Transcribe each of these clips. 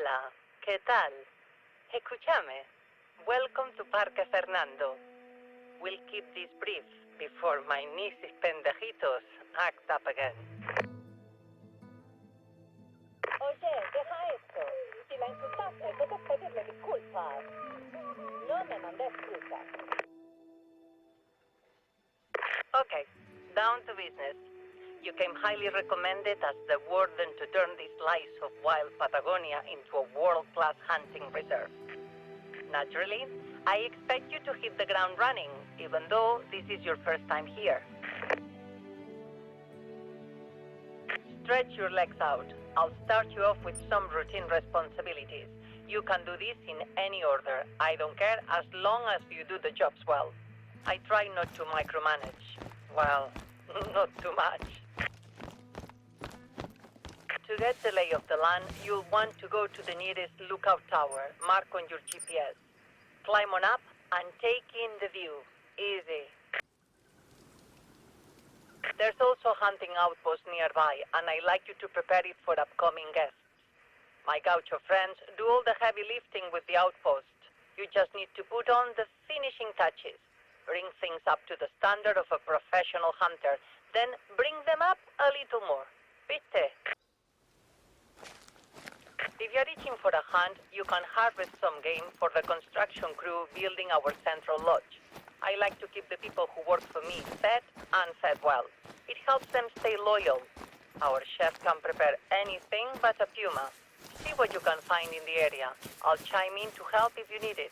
Hola, ¿qué tal? Escúchame. Welcome to Parque Fernando. We'll keep this brief before my nieces pendejitos act up again. Oye, deja esto. Si la insultaste, debes pedirle disculpas. No me mandé excusas. Okay, down to business. You came highly recommended as the warden to turn this slice of wild Patagonia into a world-class hunting reserve. Naturally, I expect you to hit the ground running, even though this is your first time here. Stretch your legs out. I'll start you off with some routine responsibilities. You can do this in any order. I don't care as long as you do the jobs well. I try not to micromanage. Well, not too much. To get the lay of the land, you'll want to go to the nearest lookout tower, marked on your GPS. Climb on up and take in the view. Easy. There's also a hunting outpost nearby, and I like you to prepare it for upcoming guests. My gaucho friends do all the heavy lifting with the outpost. You just need to put on the finishing touches. Bring things up to the standard of a professional hunter, then bring them up a little more. ¿Viste? If you're itching for a hunt, you can harvest some game for the construction crew building our central lodge. I like to keep the people who work for me fed and fed well. It helps them stay loyal. Our chef can prepare anything but a puma. See what you can find in the area. I'll chime in to help if you need it.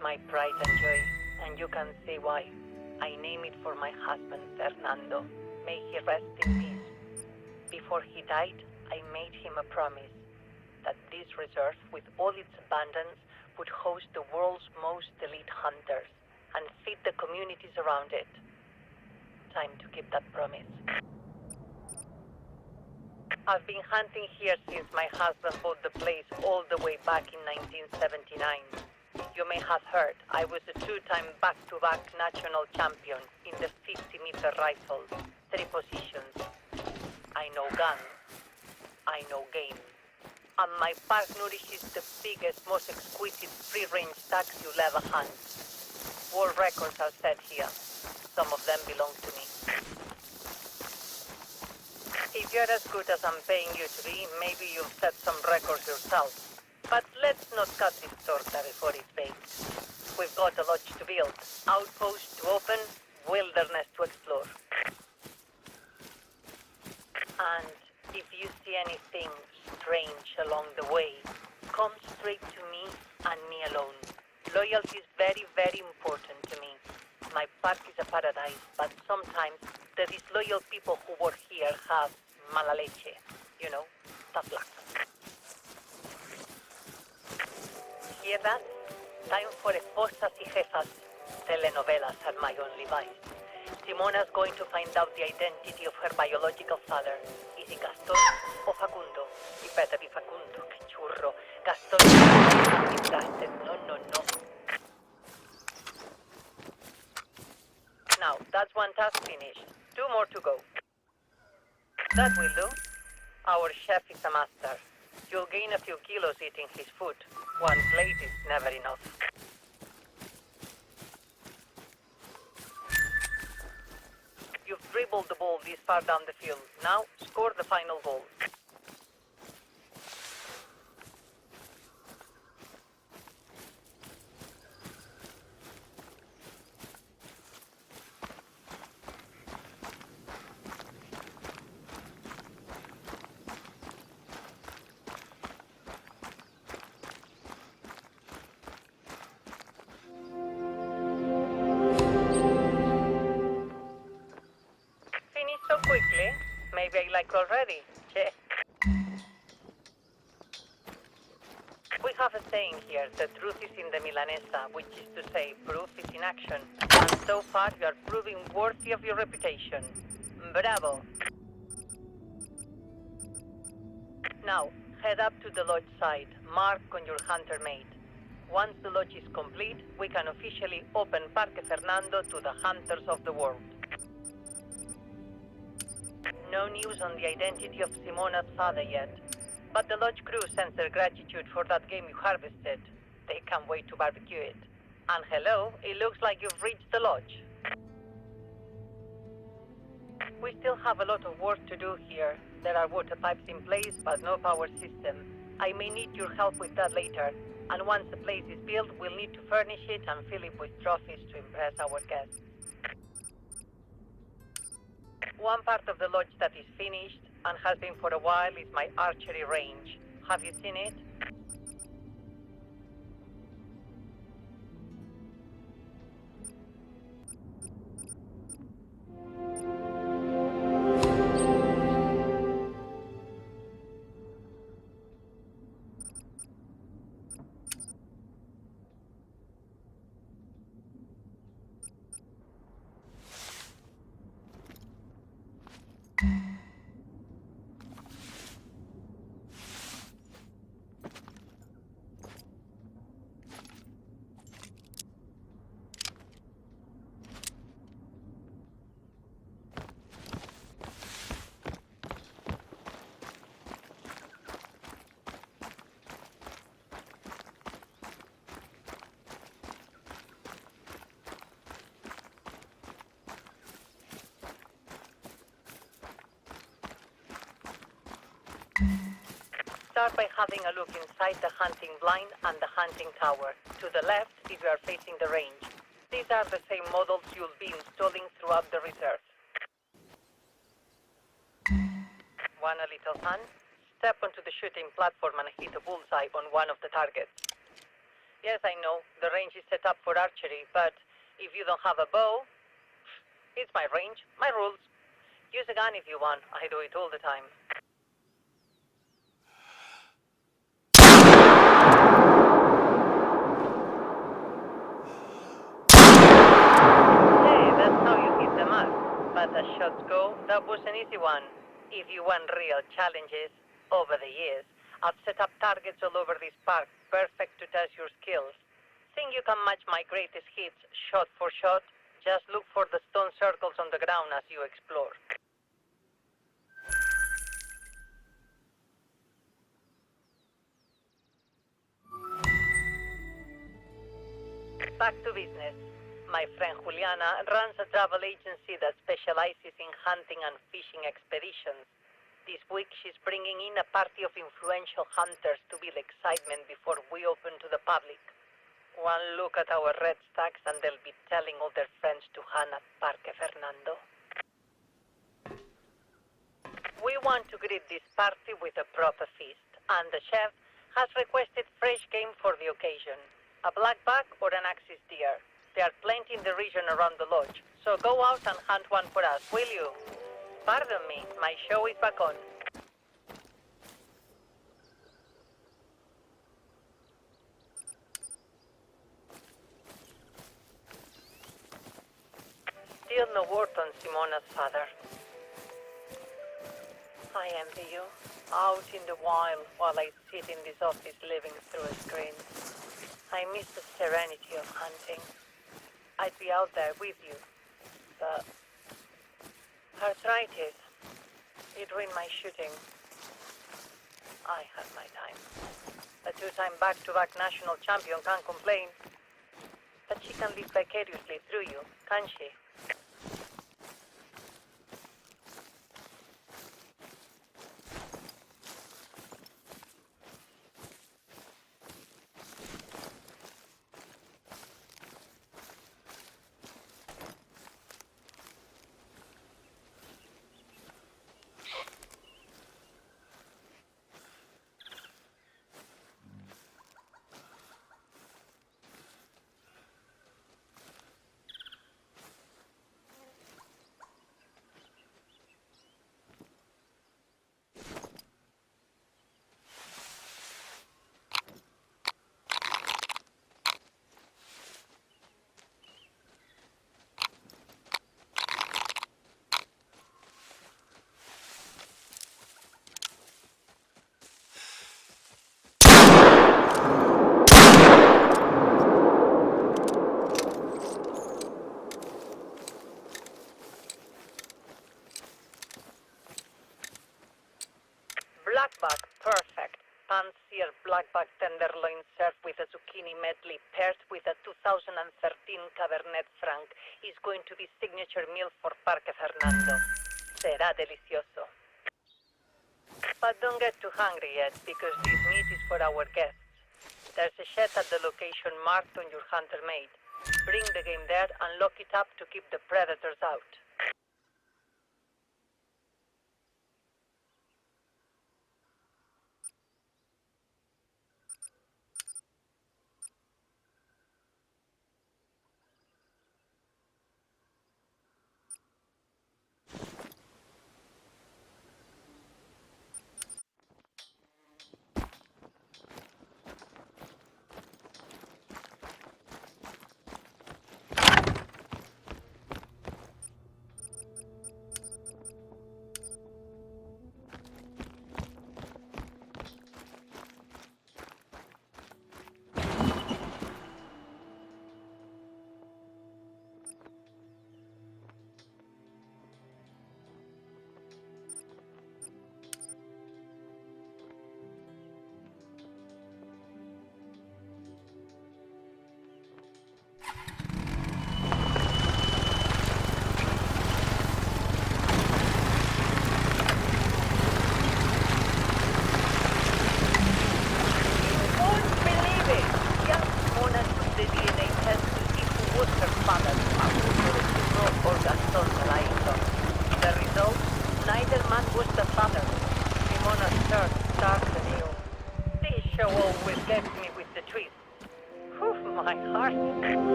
My pride and joy, and you can see why. I name it for my husband, Fernando. May he rest in peace. Before he died, I made him a promise that this reserve, with all its abundance, would host the world's most elite hunters and feed the communities around it. Time to keep that promise. I've been hunting here since my husband bought the place all the way back in 1979. You may have heard, I was a two-time back-to-back national champion in the 50-meter rifle, 3 positions. I know guns, I know game. And my park nourishes the biggest, most exquisite free-range stacks you'll ever hunt. World records are set here. Some of them belong to me. If you're as good as I'm paying you to be, maybe you'll set some records yourself. But let's not cut this torta before it's baked. We've got a lodge to build, outposts to open, wilderness to explore. And if you see anything strange along the way, come straight to me and me alone. Loyalty is very, very important to me. My park is a paradise, but sometimes the disloyal people who work here have mala leche. You know, tough luck. Hear that? Time for esposas y jefas. Telenovelas are my only vice. Simona's going to find out the identity of her biological father. Is it Gaston o Facundo? It better be Facundo, que churro. Gaston is disgusted. No. Now, that's one task finished. 2 more to go. That will do. Our chef is a master. You'll gain a few kilos eating his food. One plate is never enough. You've dribbled the ball this far down the field. Now, score the final goal. So quickly. Maybe I like already. Check. We have a saying here, the truth is in the Milanesa, which is to say, proof is in action. And so far, you are proving worthy of your reputation. Bravo. Now, head up to the lodge side. Mark on your hunter mate. Once the lodge is complete, we can officially open Parque Fernando to the hunters of the world. No news on the identity of Simona's father yet, but the lodge crew sends their gratitude for that game you harvested. They can't wait to barbecue it. And hello, it looks like you've reached the lodge. We still have a lot of work to do here. There are water pipes in place, but no power system. I may need your help with that later, and once the place is built, we'll need to furnish it and fill it with trophies to impress our guests. One part of the lodge that is finished, and has been for a while, is my archery range. Have you seen it? Start by having a look inside the hunting blind and the hunting tower. To the left, if you are facing the range. These are the same models you'll be installing throughout the reserve. Want a little fun? Step onto the shooting platform and hit a bullseye on one of the targets. Yes, I know, the range is set up for archery, but if you don't have a bow, it's my range, my rules. Use a gun if you want, I do it all the time. But as shots go, that was an easy one. If you want real challenges, over the years, I've set up targets all over this park, perfect to test your skills. Think you can match my greatest hits shot for shot? Just look for the stone circles on the ground as you explore. Back to business. My friend Juliana runs a travel agency that specializes in hunting and fishing expeditions. This week she's bringing in a party of influential hunters to build excitement before we open to the public. One look at our red stacks and they'll be telling all their friends to hunt at Parque Fernando. We want to greet this party with a proper feast, and the chef has requested fresh game for the occasion. A black buck or an axis deer. There are plenty in the region around the lodge, so go out and hunt one for us, will you? Pardon me, my show is back on. Still no word on Simona's father. I envy you, out in the wild while I sit in this office living through a screen. I miss the serenity of hunting. I'd be out there with you, but arthritis, it ruined my shooting. I had my time. A two-time back-to-back national champion can't complain. But she can live vicariously through you, can't she? Blackback, perfect. Pan-seared blackback tenderloin served with a zucchini medley paired with a 2013 Cabernet Franc is going to be signature meal for Parque Fernando. Será delicioso. But don't get too hungry yet, because this meat is for our guests. There's a shed at the location marked on your hunter mate. Bring the game there and lock it up to keep the predators out.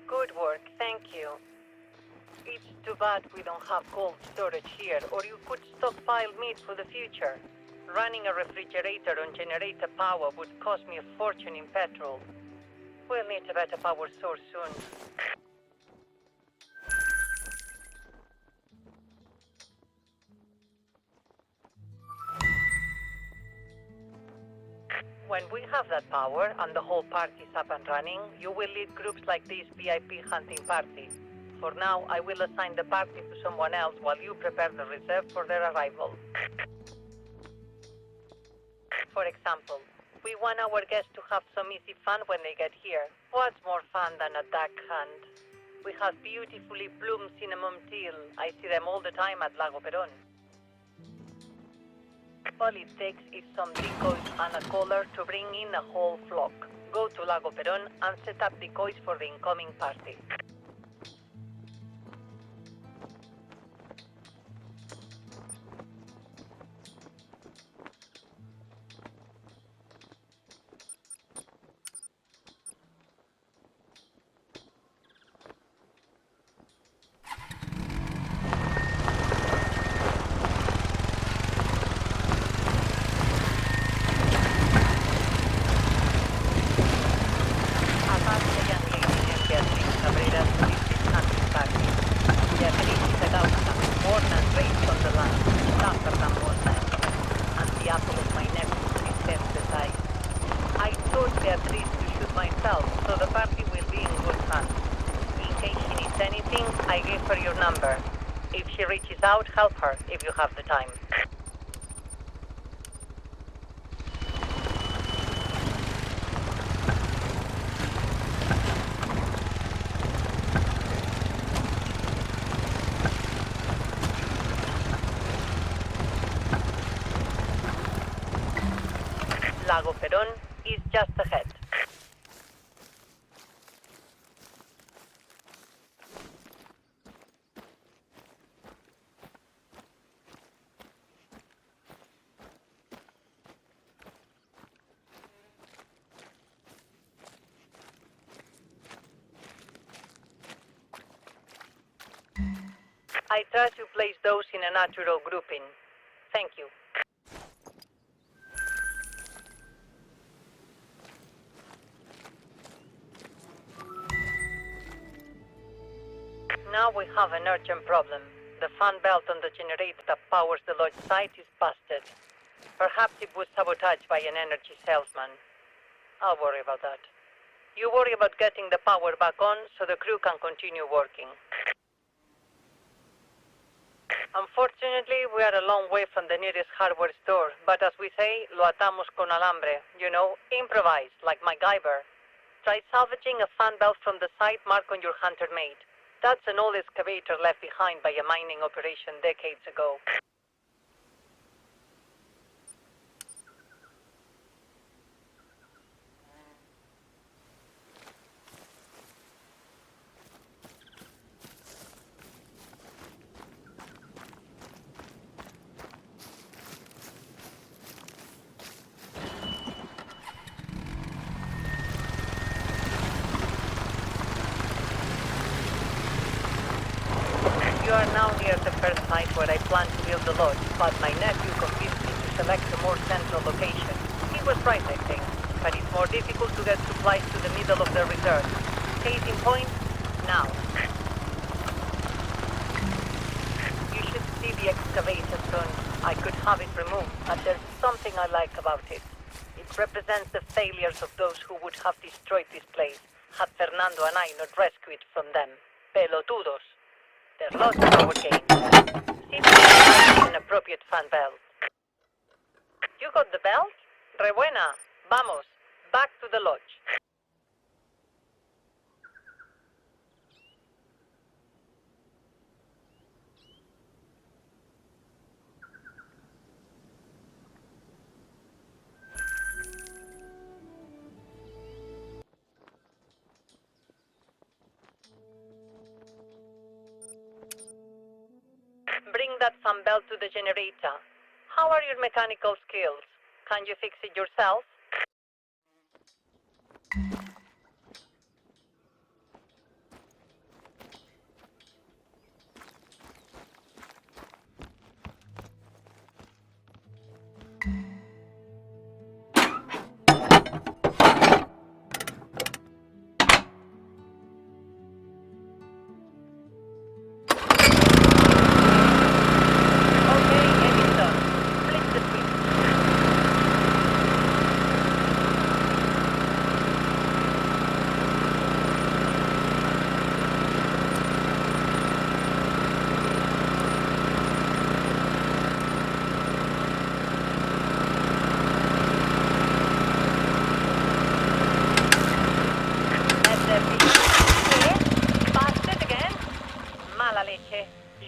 Good work, thank you. It's too bad we don't have cold storage here, or you could stockpile meat for the future. Running a refrigerator on generator power would cost me a fortune in petrol. We'll need a better power source soon. When we have that power and the whole party's up and running, you will lead groups like this VIP hunting party. For now, I will assign the party to someone else while you prepare the reserve for their arrival. For example, we want our guests to have some easy fun when they get here. What's more fun than a duck hunt? We have beautifully bloomed cinnamon teal. I see them all the time at Lago Perón. All it takes is some decoys and a collar to bring in a whole flock. Go to Lago Perón and set up decoys for the incoming party. Amsterdam was that, and the apple of my nephew's senses eye. I told Beatrice to shoot myself, so the party will be in good hands. In case she needs anything, I gave her your number. If she reaches out, help her, if you have the time. Lago Perón is just ahead. I trust you place those in a natural grouping. Thank you. Now we have an urgent problem. The fan belt on the generator that powers the lodge site is busted. Perhaps it was sabotaged by an energy salesman. I'll worry about that. You worry about getting the power back on so the crew can continue working. Unfortunately, we are a long way from the nearest hardware store, but as we say, lo atamos con alambre. You know, improvise, like MacGyver. Try salvaging a fan belt from the site marked on your hunter mate. That's an old excavator left behind by a mining operation decades ago. You are now near the first site where I plan to build the lodge, but my nephew convinced me to select a more central location. He was right, I think, but it's more difficult to get supplies to the middle of the reserve. Case in point, now. You should see the excavation soon. I could have it removed, but there's something I like about it. It represents the failures of those who would have destroyed this place, had Fernando and I not rescued it from them. Pelotudos. There's lots of our game. See if you an appropriate fan belt. You got the belt? Re buena. Vamos. Back to the lodge. Bring that fan belt to the generator. How are your mechanical skills? Can you fix it yourself?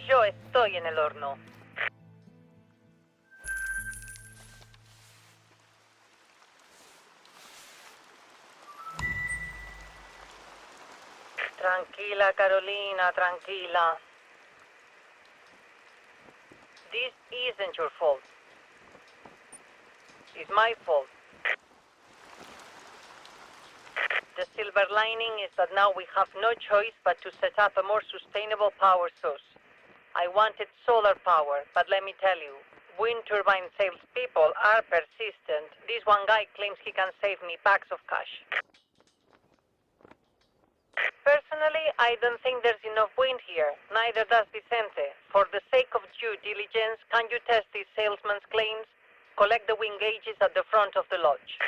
Yo estoy en el horno. Tranquila, Carolina, tranquila. This isn't your fault. It's my fault. The silver lining is that now we have no choice but to set up a more sustainable power source. I wanted solar power, but let me tell you, wind turbine salespeople are persistent. This one guy claims he can save me packs of cash. Personally, Personally, I don't think there's enough wind here. Neither does Vicente. For the sake of due diligence, can you test this salesman's claims? Collect the wind gauges at the front of the lodge.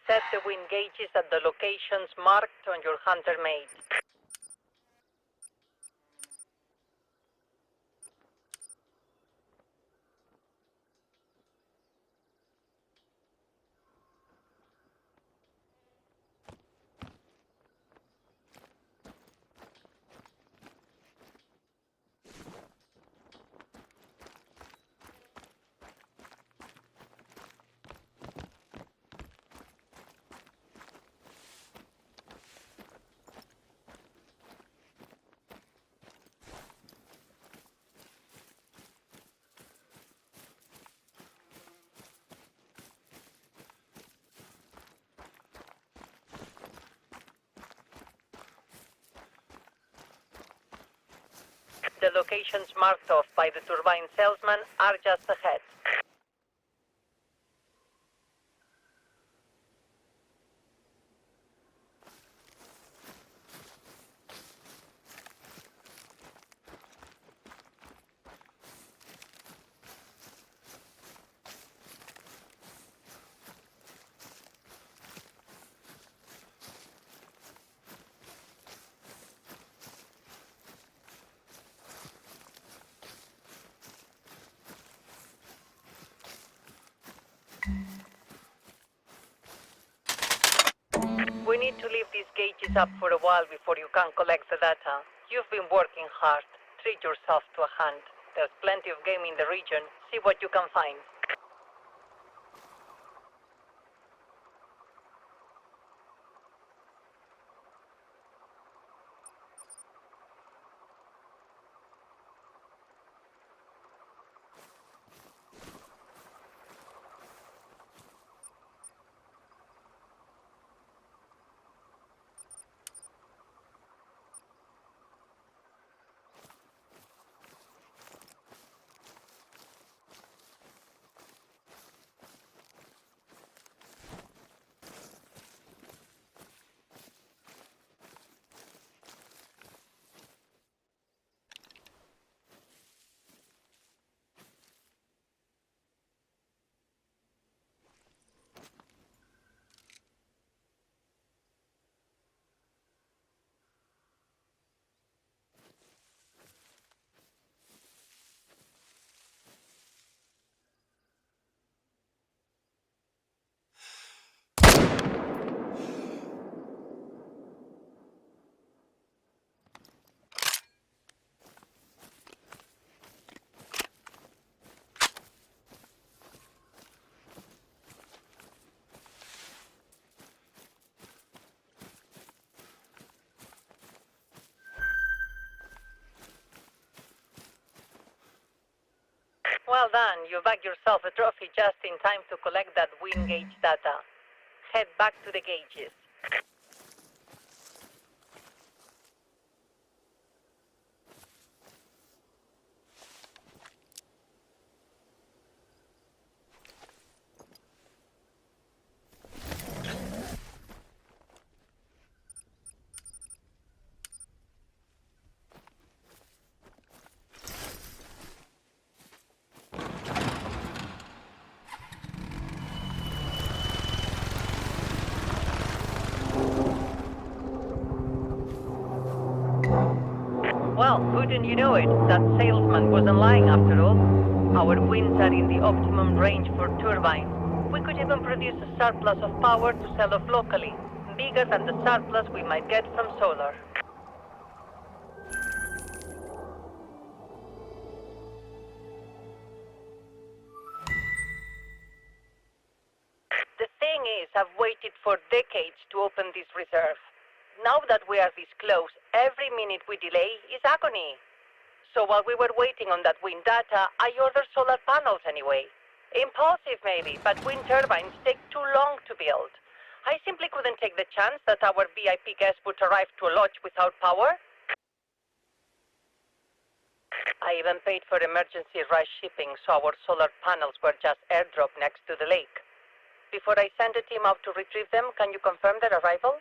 Set the wind gauges at the locations marked on your hunter mate. The locations marked off by the turbine salesman are just ahead. We need to leave these gauges up for a while before you can collect the data. You've been working hard. Treat yourself to a hunt. There's plenty of game in the region. See what you can find. Well done. You bagged yourself a trophy just in time to collect that wind gauge data. Head back to the gauges. Well, wouldn't you know it, that salesman wasn't lying after all. Our winds are in the optimum range for turbines. We could even produce a surplus of power to sell off locally, bigger than the surplus we might get from solar. The thing is, I've waited for decades to open this reserve. Now that we are this close, every minute we delay is agony. So while we were waiting on that wind data, I ordered solar panels anyway. Impulsive maybe, but wind turbines take too long to build. I simply couldn't take the chance that our VIP guest would arrive to a lodge without power. I even paid for emergency rush shipping, so our solar panels were just airdropped next to the lake. Before I send a team out to retrieve them, can you confirm their arrival?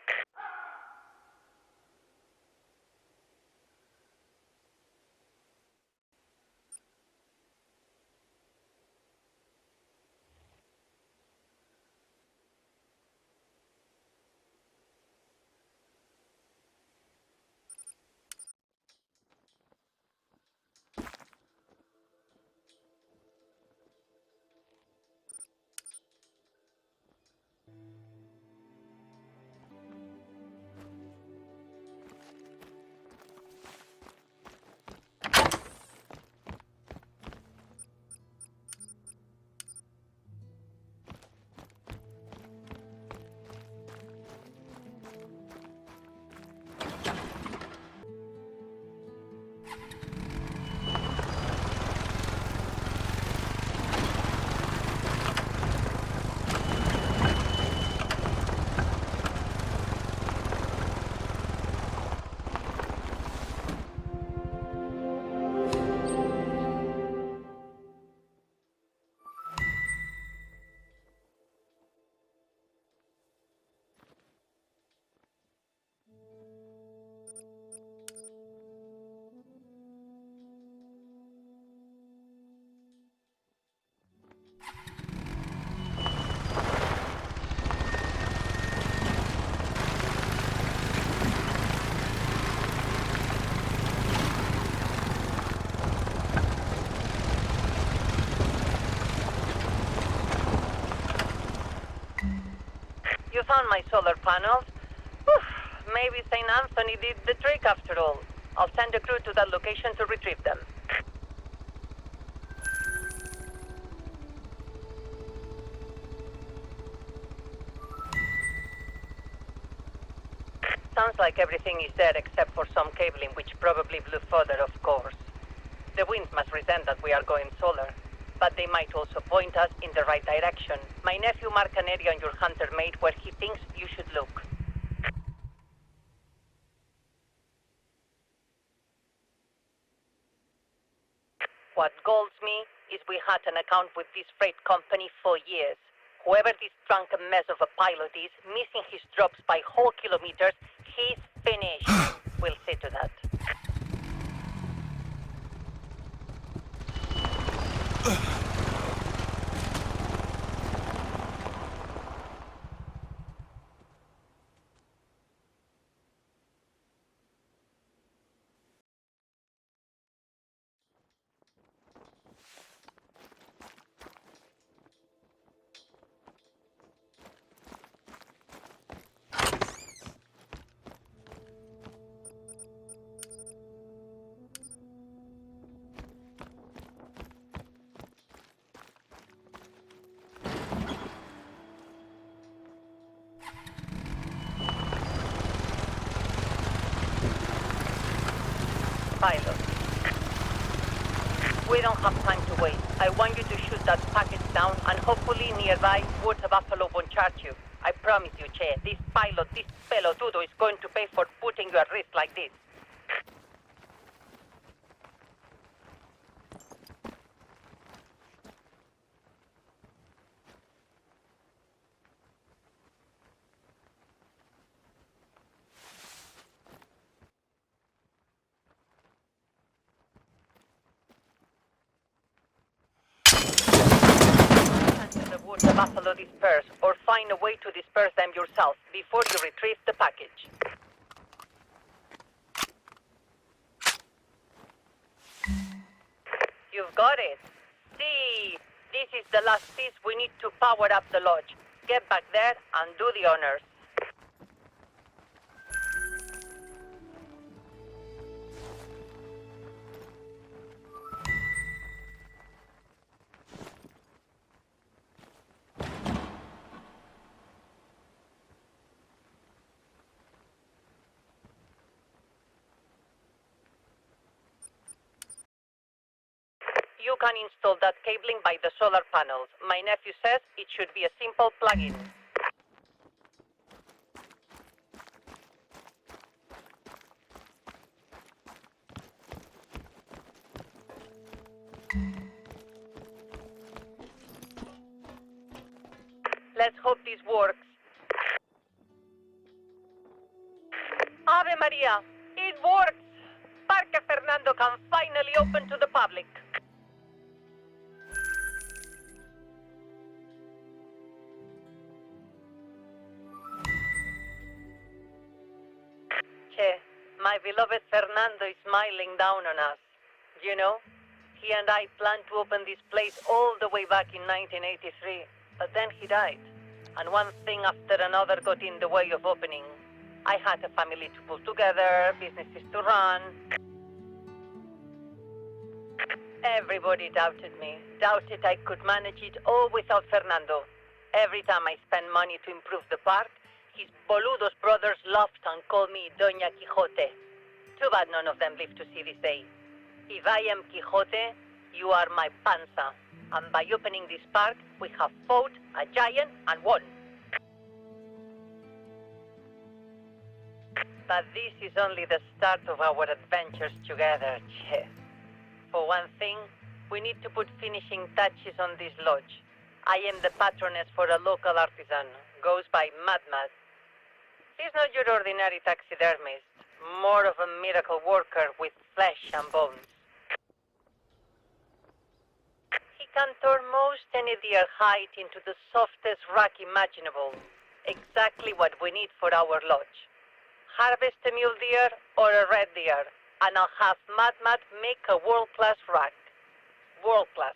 You found my solar panels? Whew, maybe St. Anthony did the trick after all. I'll send a crew to that location to retrieve them. Sounds like everything is there except for some cabling, which probably blew further, of course. The winds must resent that we are going solar, but they might also point us in the right direction. My nephew marked an area on your hunter made where he thinks you should look. What galls me is we had an account with this freight company for years. Whoever this drunken mess of a pilot is, missing his drops by whole kilometers, he's finished. We'll see to that. Pilot. We don't have time to wait. I want you to shoot that package down and hopefully nearby Water Buffalo won't charge you. I promise you, Che, this pilot, this pelotudo is going to pay for putting you at risk like this. The Water Buffalo disperse, or find a way to disperse them yourself before you retrieve the package. You've got it. See, this is the last piece we need to power up the lodge. Get back there and do the honors. You can install that cabling by the solar panels. My nephew says it should be a simple plug-in. Let's hope this works. Ave Maria! It works! Parque Fernando can finally open to the public. Che, my beloved Fernando is smiling down on us. You know, he and I planned to open this place all the way back in 1983, but then he died. And one thing after another got in the way of opening. I had a family to pull together, businesses to run. Everybody doubted me, doubted I could manage it all without Fernando. Every time I spent money to improve the park, his boludos brothers laughed and called me Doña Quixote. Too bad none of them live to see this day. If I am Quixote, you are my panza. And by opening this park, we have fought a giant and won. But this is only the start of our adventures together, Che. For one thing, we need to put finishing touches on this lodge. I am the patroness for a local artisan, goes by Mad. He's not your ordinary taxidermist, more of a miracle worker with flesh and bones. He can turn most any deer hide into the softest rack imaginable. Exactly what we need for our lodge. Harvest a mule deer or a red deer, and I'll have Mad make a world-class rack. World-class.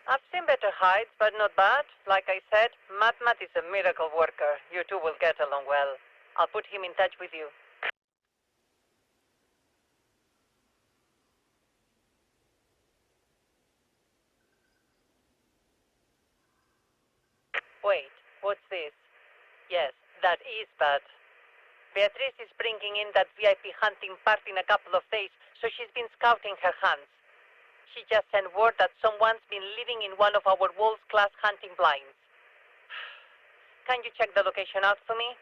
I've seen better hides, but not bad. Like I said, Mad is a miracle worker. You two will get along well. I'll put him in touch with you. Wait, what's this? Yes, that is bad. Beatrice is bringing in that VIP hunting party in a couple of days, so she's been scouting her hands. She just sent word that someone's been living in one of our world-class hunting blinds. Can you check the location out for me?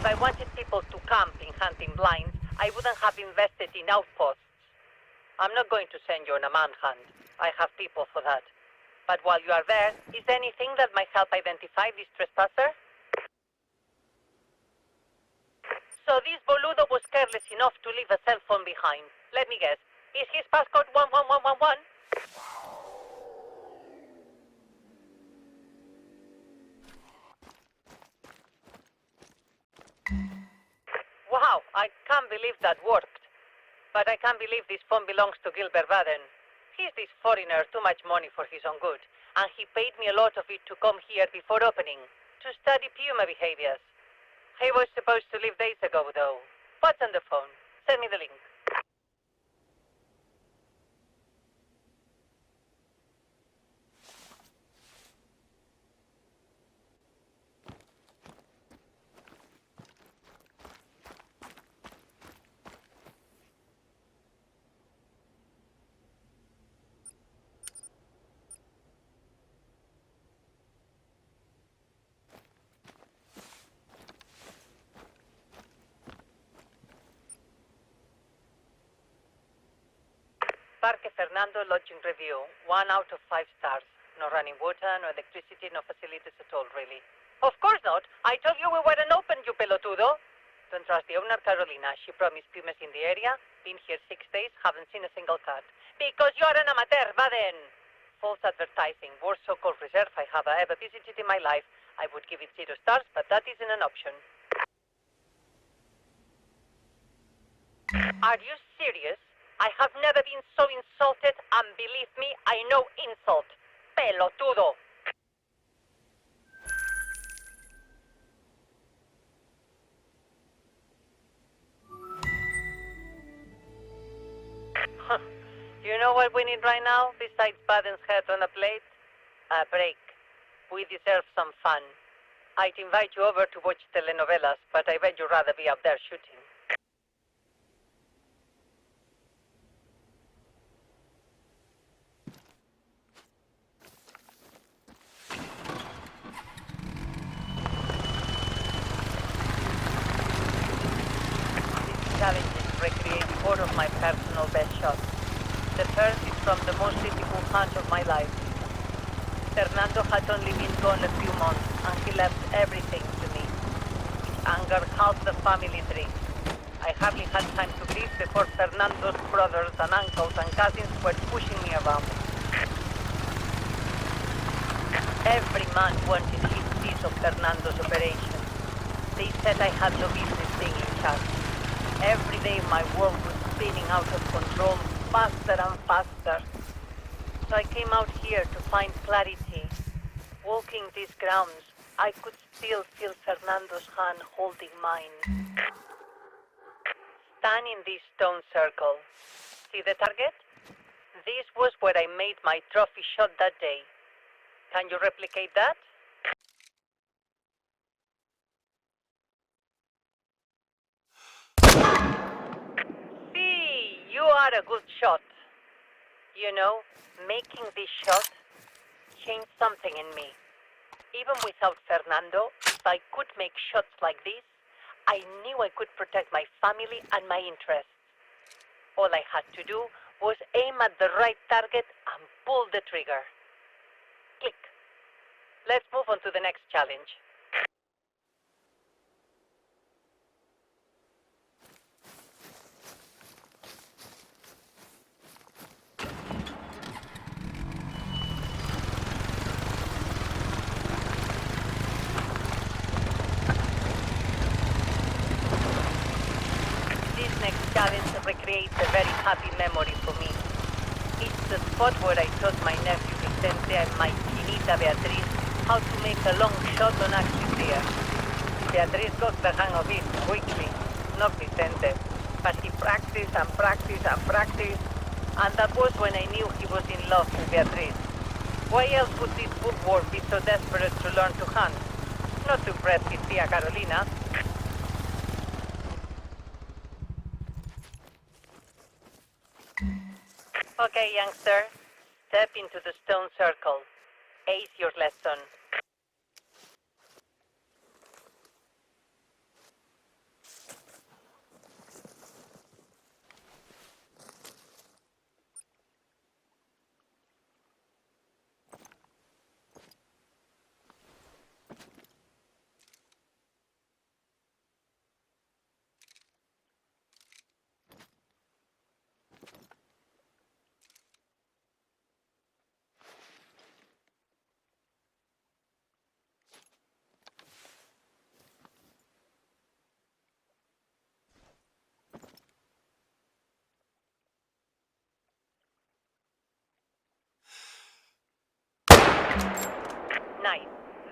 I wanted people to camp in hunting blinds, I wouldn't have invested in outposts. I'm not going to send you on a manhunt. I have people for that. But while you are there, is there anything that might help identify this trespasser? So this boludo was careless enough to leave a cell phone behind. Let me guess. Is his passcode 11111? Wow, I can't believe that worked. But I can't believe this phone belongs to Gilbert Baden. He's this foreigner, too much money for his own good. And he paid me a lot of it to come here before opening, to study puma behaviors. He was supposed to leave days ago, though. What's on the phone? Send me the link. Parque Fernando lodging review. 1 out of 5 stars. No running water, no electricity, no facilities at all, really. Of course not. I told you we weren't open, you pelotudo. Don't trust the owner, Carolina. She promised pumas in the area. Been here 6 days, haven't seen a single cat. Because you're an amateur, Baden. False advertising. Worst so-called reserve I have ever visited in my life. I would give it 0 stars, but that isn't an option. Are you serious? I have never been so insulted, and believe me, I know insult. Pelotudo. You know what we need right now, besides Baden's head on a plate? A break. We deserve some fun. I'd invite you over to watch telenovelas, but I bet you'd rather be up there shooting. Challenges recreate 4 of my personal best shots. The first is from the most difficult hunt of my life. Fernando had only been gone a few months, and he left everything to me. His anger half the family tree. I hardly had time to grieve before Fernando's brothers and uncles and cousins were pushing me around. Every man wanted his piece of Fernando's operation. They said I had no business being in charge. Every day my world was spinning out of control, faster and faster. So I came out here to find clarity. Walking these grounds, I could still feel Fernando's hand holding mine. Stand in this stone circle. See the target? This was where I made my trophy shot that day. Can you replicate that? You are a good shot. You know, making this shot changed something in me. Even without Fernando, if I could make shots like this, I knew I could protect my family and my interests. All I had to do was aim at the right target and pull the trigger. Click. Let's move on to the next challenge. Challenge recreates a very happy memory for me. It's the spot where I taught my nephew Vicente and my chinita Beatriz how to make a long shot on active deer. Beatriz got the hang of it quickly, not Vicente, but he practiced and practiced and practiced, and that was when I knew he was in love with Beatriz. Why else would this bookworm be so desperate to learn to hunt? Not to impress his tia Carolina. Okay, youngster. Step into the stone circle. Ace your lesson.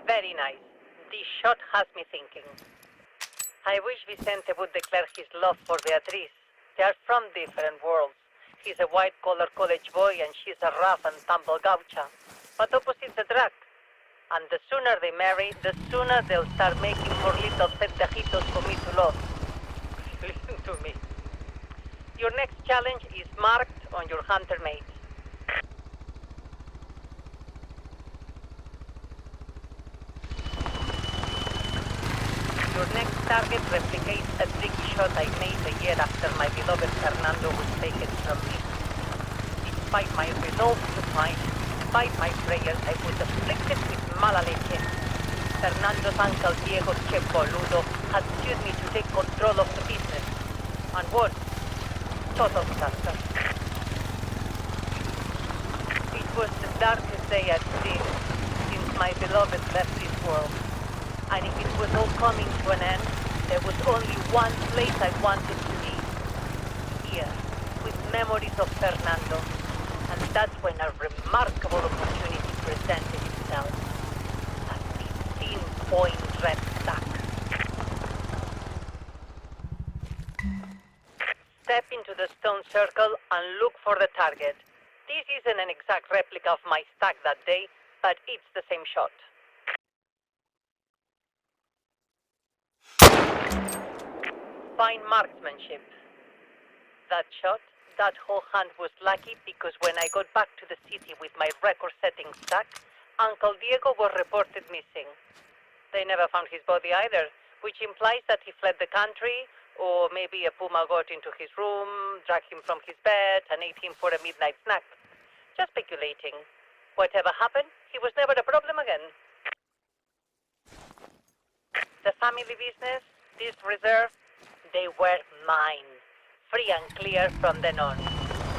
Very nice. This shot has me thinking. I wish Vicente would declare his love for Beatriz. They are from different worlds. He's a white-collar college boy and she's a rough and tumble gaucha. But opposites attract. And the sooner they marry, the sooner they'll start making more little pendejitos for me to love. Listen to me. Your next challenge is marked on your hunter mate. Your next target replicates a tricky shot I made a year after my beloved Fernando was taken from me. Despite my resolve to fight, despite my prayers, I was afflicted with mala leche. Fernando's uncle Diego Che Boludo had sued me to take control of the business. And what? Total disaster. It was the darkest day I'd seen since my beloved left this world. And if it was all coming to an end, there was only one place I wanted to be. Here, with memories of Fernando. And that's when a remarkable opportunity presented itself. A 15-point red stack. Step into the stone circle and look for the target. This isn't an exact replica of my stack that day, but it's the same shot. Fine marksmanship. That shot, that whole hunt was lucky because when I got back to the city with my record-setting stack, Uncle Diego was reported missing. They never found his body either, which implies that he fled the country, or maybe a puma got into his room, dragged him from his bed, and ate him for a midnight snack. Just speculating. Whatever happened, he was never a problem again. The family business, this reserve, they were mine, free and clear from then on,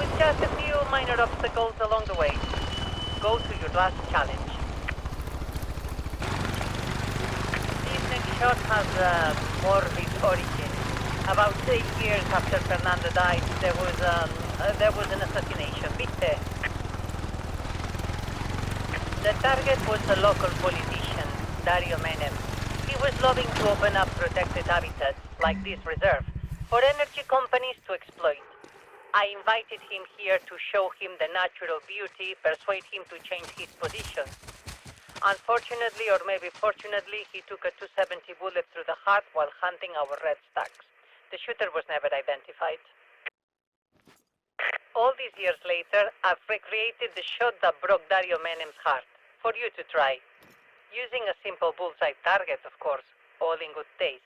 with just a few minor obstacles along the way. Go to your last challenge. This next shot has a morbid origin. About 8 years after Fernando died, there was an assassination, ¿viste? The target was a local politician, Dario Menem. He was lobbying to open up protected habitats, like this reserve, for energy companies to exploit. I invited him here to show him the natural beauty, persuade him to change his position. Unfortunately, or maybe fortunately, he took a 270 bullet through the heart while hunting our red stacks. The shooter was never identified. All these years later, I've recreated the shot that broke Dario Menem's heart, for you to try. Using a simple bullseye target, of course, all in good taste.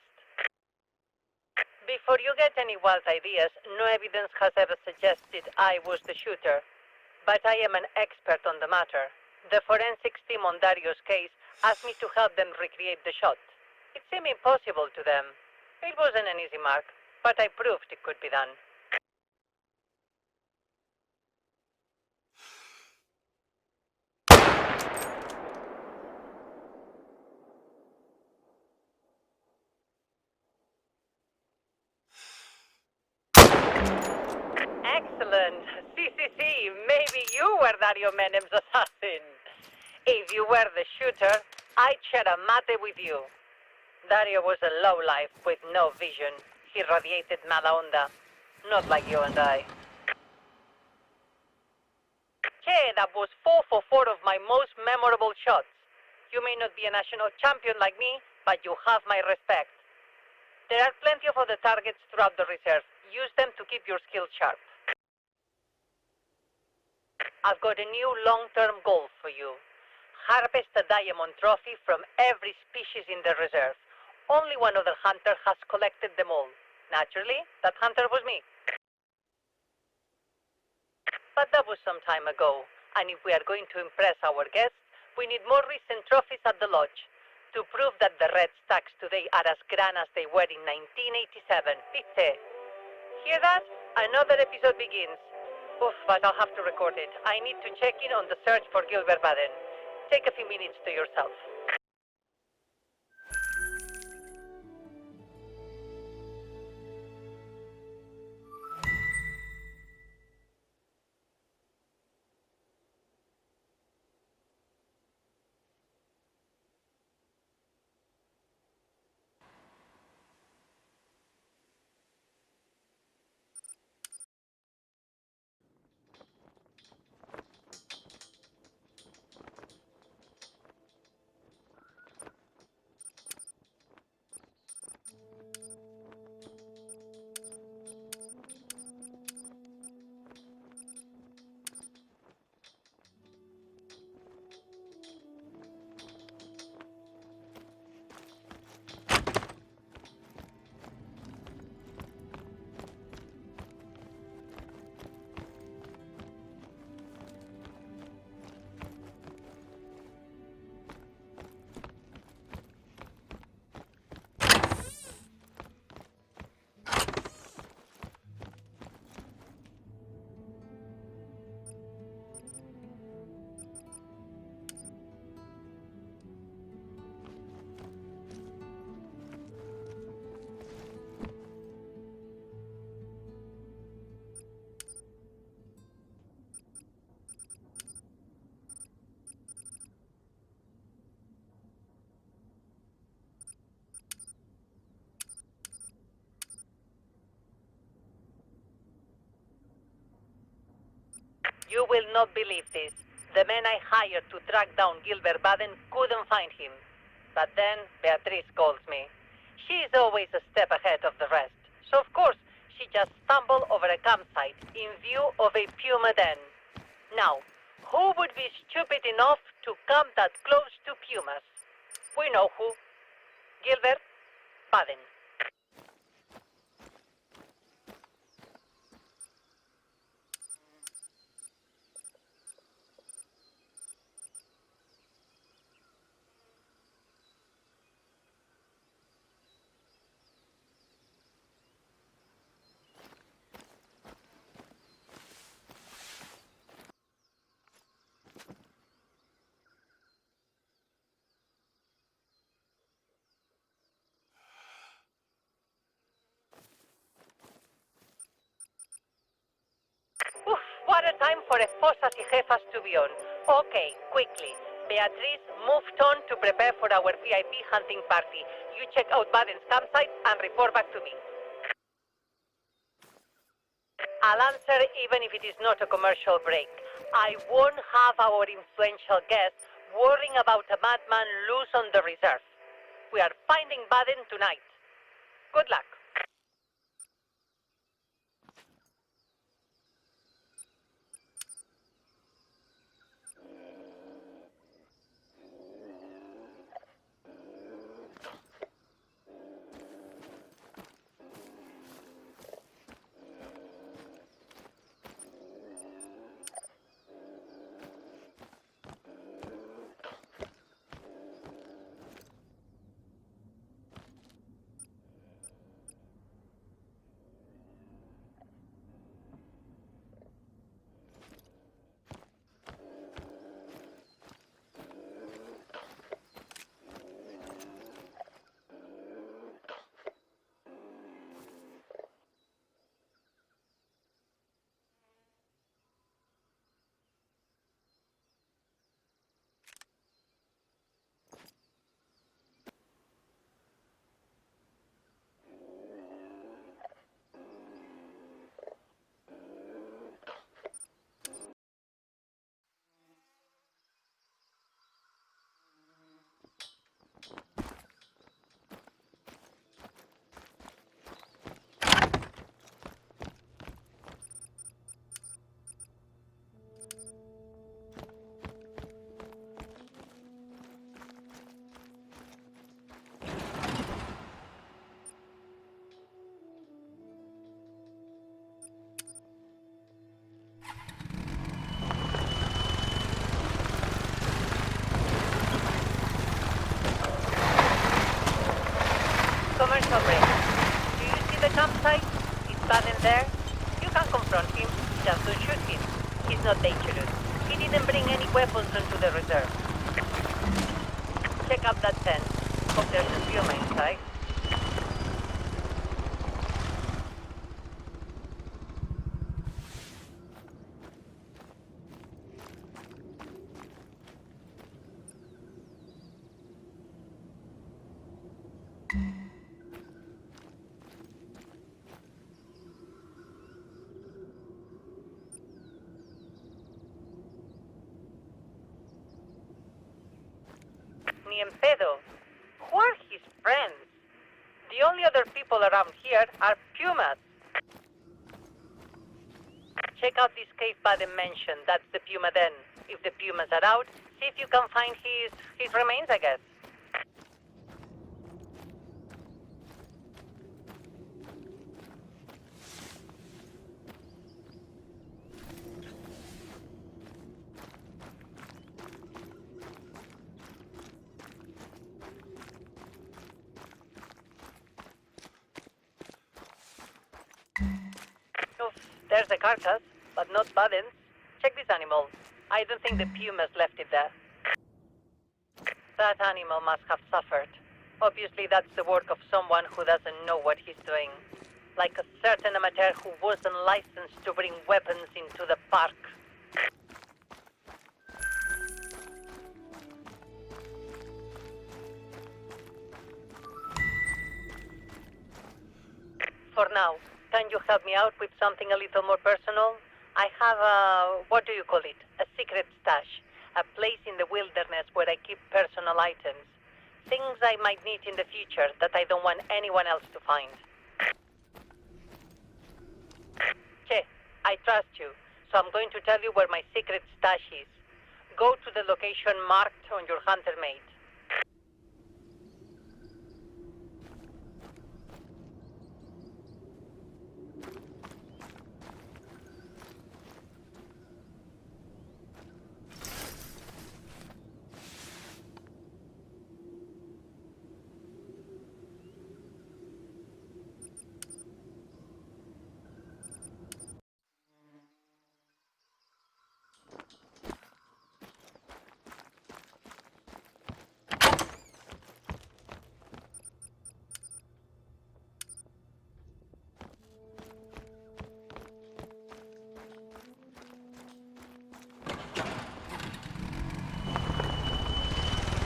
Before you get any wild ideas, no evidence has ever suggested I was the shooter. But I am an expert on the matter. The forensics team on Dario's case asked me to help them recreate the shot. It seemed impossible to them. It wasn't an easy mark, but I proved it could be done. Excellent. See, maybe you were Dario Menem's assassin. If you were the shooter, I'd share a mate with you. Dario was a lowlife with no vision. He radiated mala onda. Not like you and I. Che, that was 4 for 4 of my most memorable shots. You may not be a national champion like me, but you have my respect. There are plenty of other targets throughout the reserve. Use them to keep your skills sharp. I've got a new long-term goal for you. Harvest a diamond trophy from every species in the reserve. Only one other hunter has collected them all. Naturally, that hunter was me. But that was some time ago, and if we are going to impress our guests, we need more recent trophies at the lodge to prove that the red stacks today are as grand as they were in 1987. Viste? Hear that? Another episode begins. Oof, but I'll have to record it. I need to check in on the search for Gilbert Baden. Take a few minutes to yourself. You will not believe this. The men I hired to track down Gilbert Baden couldn't find him. But then Beatrice calls me. She is always a step ahead of the rest. So of course, she just stumbled over a campsite in view of a puma den. Now, who would be stupid enough to come that close to pumas? We know who. Gilbert Baden. Oof, what a time for esposas y jefas to be on. Okay, quickly. Beatrice moved on to prepare for our VIP hunting party. You check out Baden's campsite and report back to me. I'll answer even if it is not a commercial break. I won't have our influential guest worrying about a madman loose on the reserve. We are finding Baden tonight. Good luck. Commercial break. Do you see the campsite? Is Baden there? You can confront him. Just don't shoot him. He's not dangerous. He didn't bring any weapons onto the reserve. Check out that tent. Hope there's a puma inside. Ni en pedo. Who are his friends? The only other people around here are pumas. Check out this cave Baden mentioned. That's the puma den. If the pumas are out, see if you can find his remains, I guess. There's a carcass, but not Baden's. Check this animal. I don't think the pumas left it there. That animal must have suffered. Obviously, that's the work of someone who doesn't know what he's doing. Like a certain amateur who wasn't licensed to bring weapons into the park. For now, can you help me out with something a little more personal? I have a, what do you call it? A secret stash. A place in the wilderness where I keep personal items. Things I might need in the future that I don't want anyone else to find. Che, I trust you, so I'm going to tell you where my secret stash is. Go to the location marked on your hunter mate.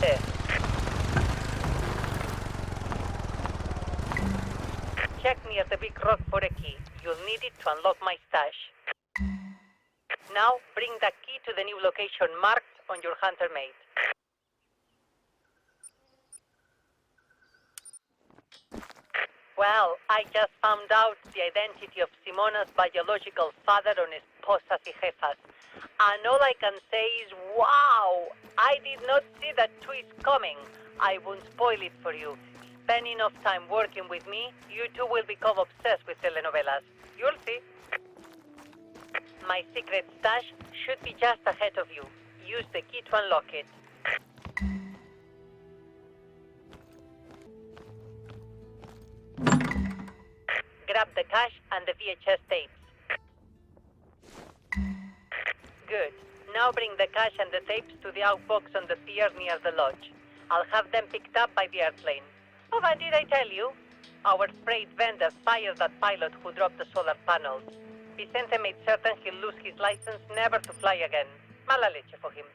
There. Check near the big rock for a key. You'll need it to unlock my stash. Now, bring that key to the new location marked on your hunter mate. Well, I just found out the identity of Simona's biological father on Esposas y Jefas. And all I can say is, wow! I did not see that twist coming. I won't spoil it for you. Spend enough time working with me, you two will become obsessed with telenovelas. You'll see. My secret stash should be just ahead of you. Use the key to unlock it. Grab the cash and the VHS tapes. Good. Now bring the cash and the tapes to the outbox on the pier near the lodge. I'll have them picked up by the airplane. Oh, but did I tell you? Our freight vendor fired that pilot who dropped the solar panels. Vicente made certain he'll lose his license never to fly again. Mala leche for him.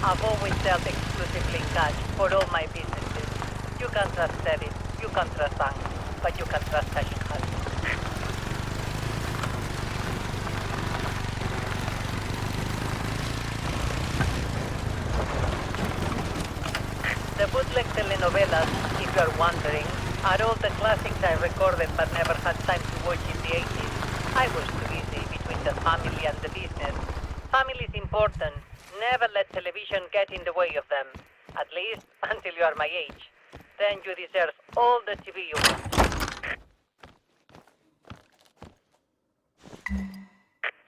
I've always dealt exclusively in cash for all my businesses. You can trust debit, you can trust bank, but you can trust cash in hand. The bootleg telenovelas, if you're wondering, are all the classics I recorded but never had time to watch in the 80s. I was too busy between the family and the business. Family is important. Never let television get in the way of them. At least until you are my age. Then you deserve all the TV you want.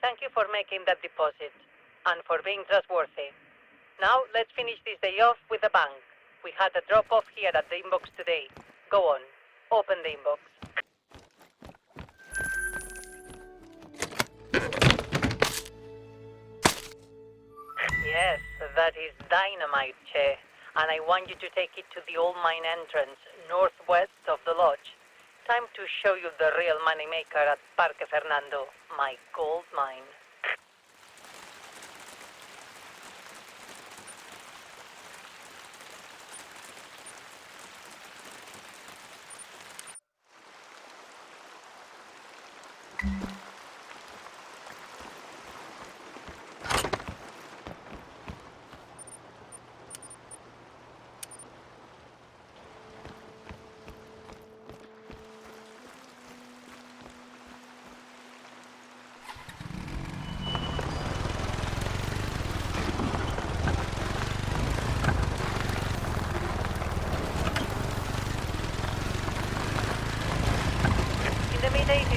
Thank you for making that deposit. And for being trustworthy. Now, let's finish this day off with a bang. We had a drop-off here at the inbox today. Go on. Open the inbox. Yes, that is dynamite, Che. And I want you to take it to the old mine entrance, northwest of the lodge. Time to show you the real moneymaker at Parque Fernando, my gold mine.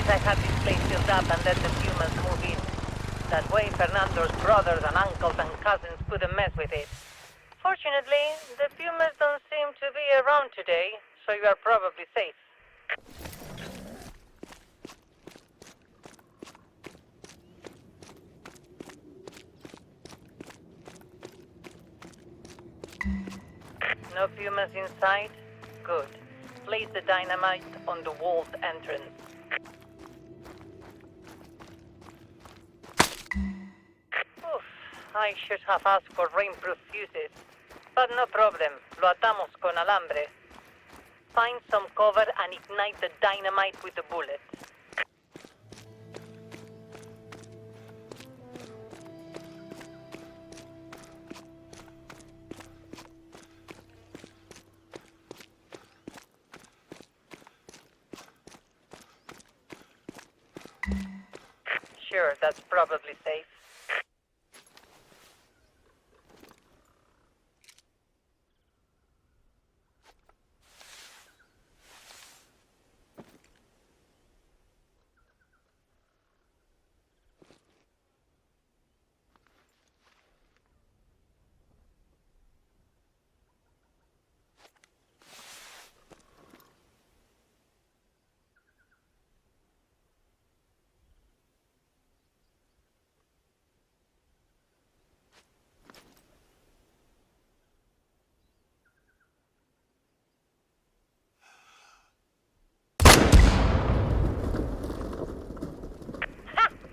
I had this place filled up and let the humans move in. That way Fernando's brothers and uncles and cousins couldn't mess with it. Fortunately, the pumas don't seem to be around today, so you are probably safe. No pumas inside? Good. Place the dynamite on the wall's entrance. Oof, I should have asked for rainproof fuses. But no problem. Lo atamos con alambre. Find some cover and ignite the dynamite with the bullet. Sure, that's probably safe.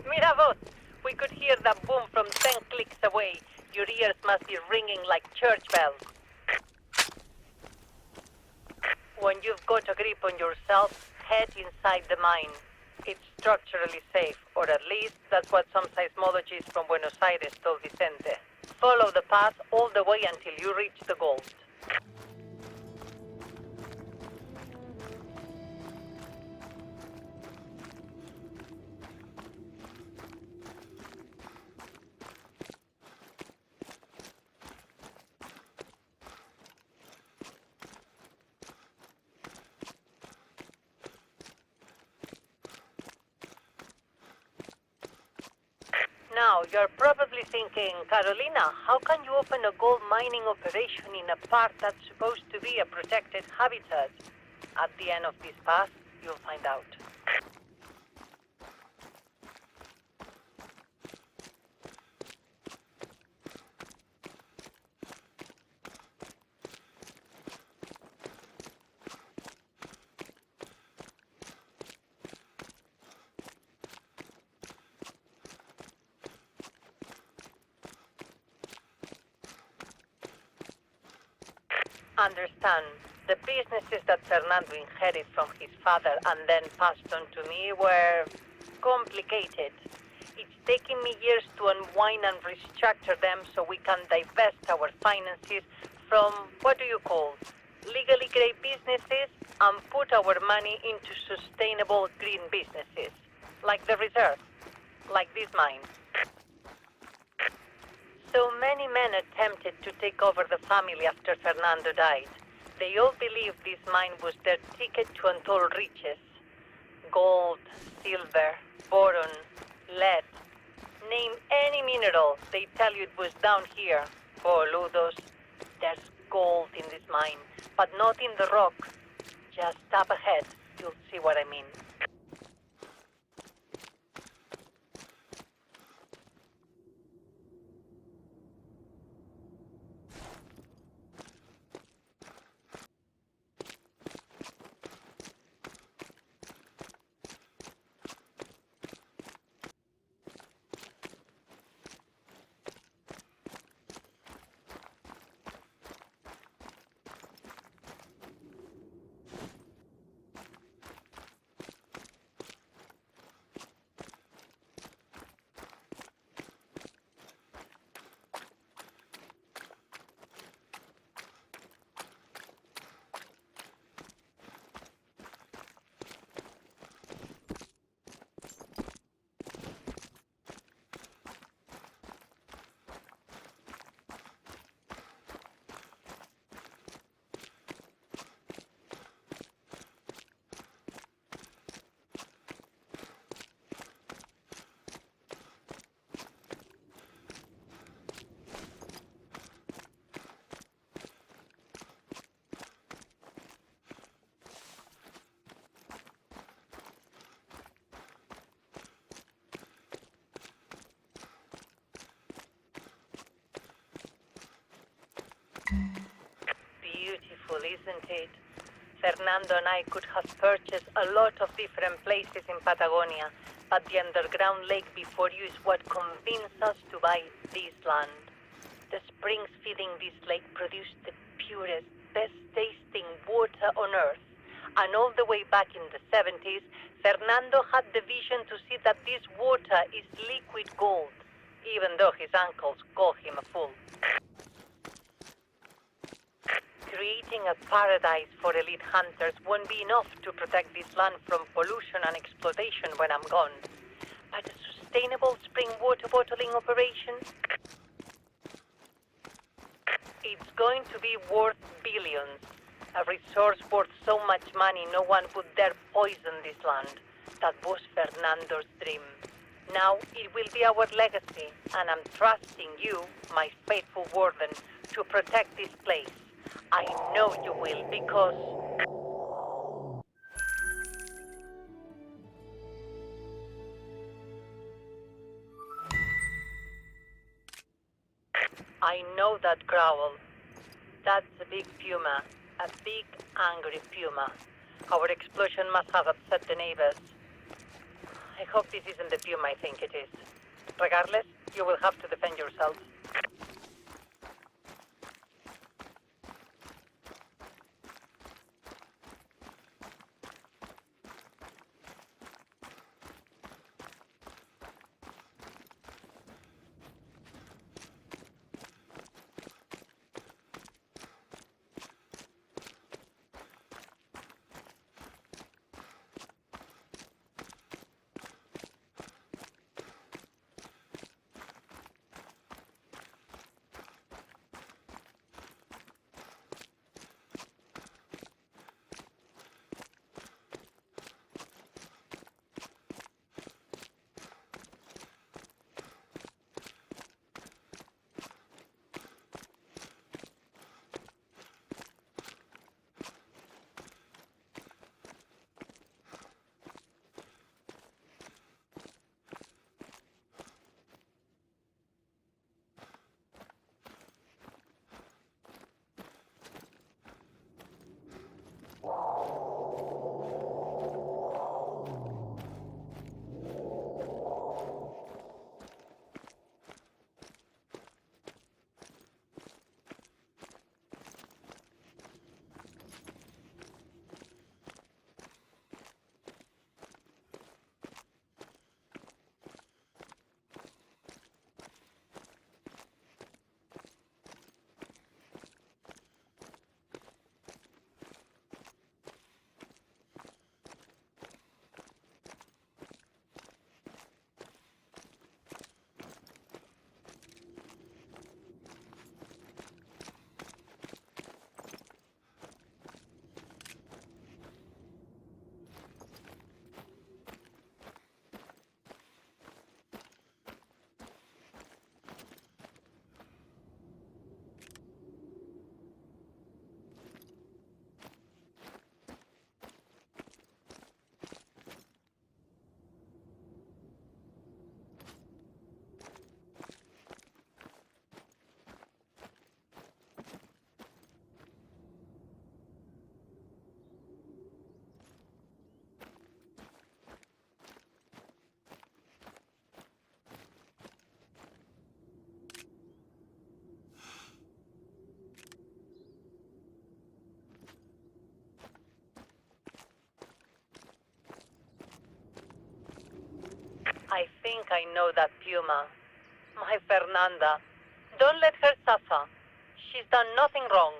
Mira vos! We could hear that boom from 10 clicks away. Your ears must be ringing like church bells. When you've got a grip on yourself, head inside the mine. It's structurally safe, or at least that's what some seismologists from Buenos Aires told Vicente. Follow the path all the way until you reach the gold. Now, you're probably thinking, Carolina, how can you open a gold mining operation in a park that's supposed to be a protected habitat? At the end of this path, you'll find out. Understand, the businesses that Fernando inherited from his father and then passed on to me were complicated. It's taken me years to unwind and restructure them so we can divest our finances from, what do you call, legally grey businesses and put our money into sustainable green businesses, like the reserve, like this mine. So many men attempted to take over the family after Fernando died. They all believed this mine was their ticket to untold riches. Gold, silver, boron, lead. Name any mineral, they tell you it was down here. Boludos. There's gold in this mine, but not in the rock. Just up ahead, you'll see what I mean. isn't it? Fernando and I could have purchased a lot of different places in Patagonia, but the underground lake before you is what convinced us to buy this land. The springs feeding this lake produce the purest, best-tasting water on earth. And all the way back in the 70s, Fernando had the vision to see that this water is liquid gold, even though his uncles call him a fool. Creating a paradise for elite hunters won't be enough to protect this land from pollution and exploitation when I'm gone. But a sustainable spring water bottling operation? It's going to be worth billions. A resource worth so much money no one would dare poison this land. That was Fernando's dream. Now it will be our legacy, and I'm trusting you, my faithful warden, to protect this place. I know you will, because... I know that growl. That's a big puma. A big, angry puma. Our explosion must have upset the neighbors. I hope this isn't the puma I think it is. Regardless, you will have to defend yourselves. I think I know that puma. My Fernanda. Don't let her suffer. She's done nothing wrong.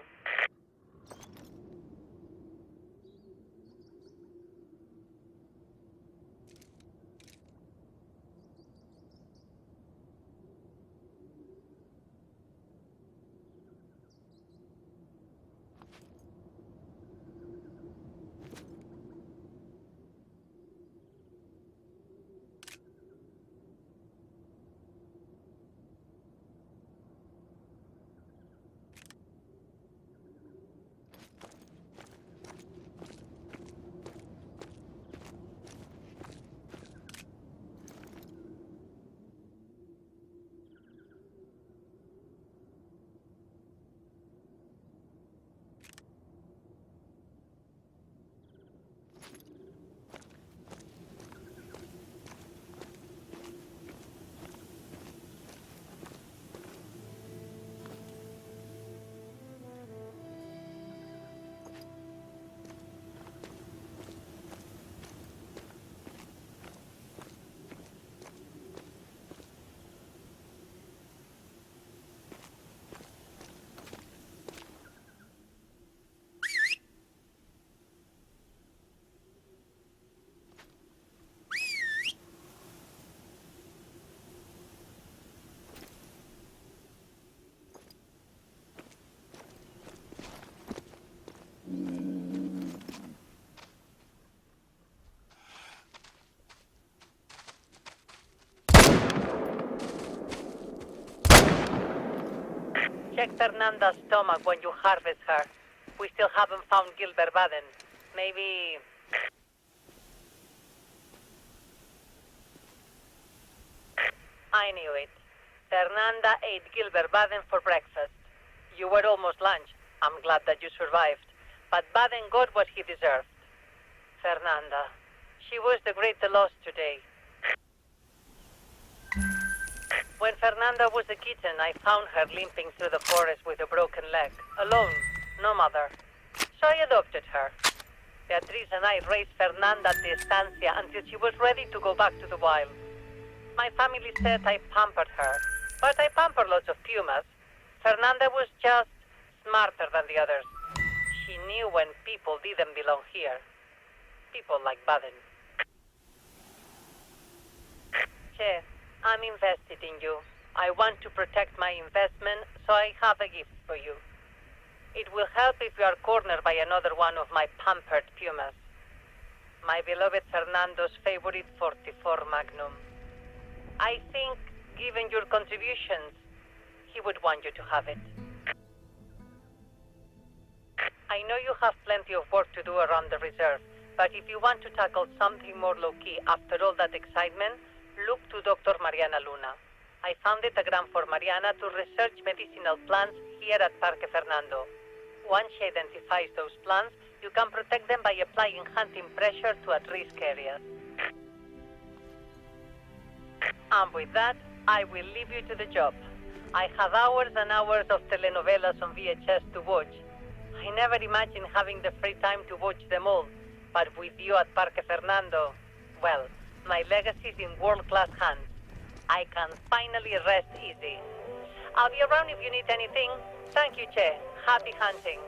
Fernanda's stomach when you harvest her. We still haven't found Gilbert Baden. Maybe... I knew it. Fernanda ate Gilbert Baden for breakfast. You were almost lunch. I'm glad that you survived. But Baden got what he deserved. Fernanda. She was the greater loss today. When Fernanda was a kitten, I found her limping through the forest with a broken leg. Alone. No mother. So I adopted her. Beatriz and I raised Fernanda at the estancia until she was ready to go back to the wild. My family said I pampered her, but I pamper lots of pumas. Fernanda was just smarter than the others. She knew when people didn't belong here. People like Baden. Che, I'm invested in you. I want to protect my investment, so I have a gift for you. It will help if you are cornered by another one of my pampered pumas. My beloved Fernando's favorite 44 Magnum. I think, given your contributions, he would want you to have it. I know you have plenty of work to do around the reserve, but if you want to tackle something more low-key after all that excitement, look to Dr. Mariana Luna. I founded a grant for Mariana to research medicinal plants here at Parque Fernando. Once she identifies those plants, you can protect them by applying hunting pressure to at-risk areas. And with that, I will leave you to the job. I have hours and hours of telenovelas on VHS to watch. I never imagined having the free time to watch them all, but with you at Parque Fernando, well, my legacy is in world-class hands. I can finally rest easy. I'll be around if you need anything. Thank you, Che. Happy hunting.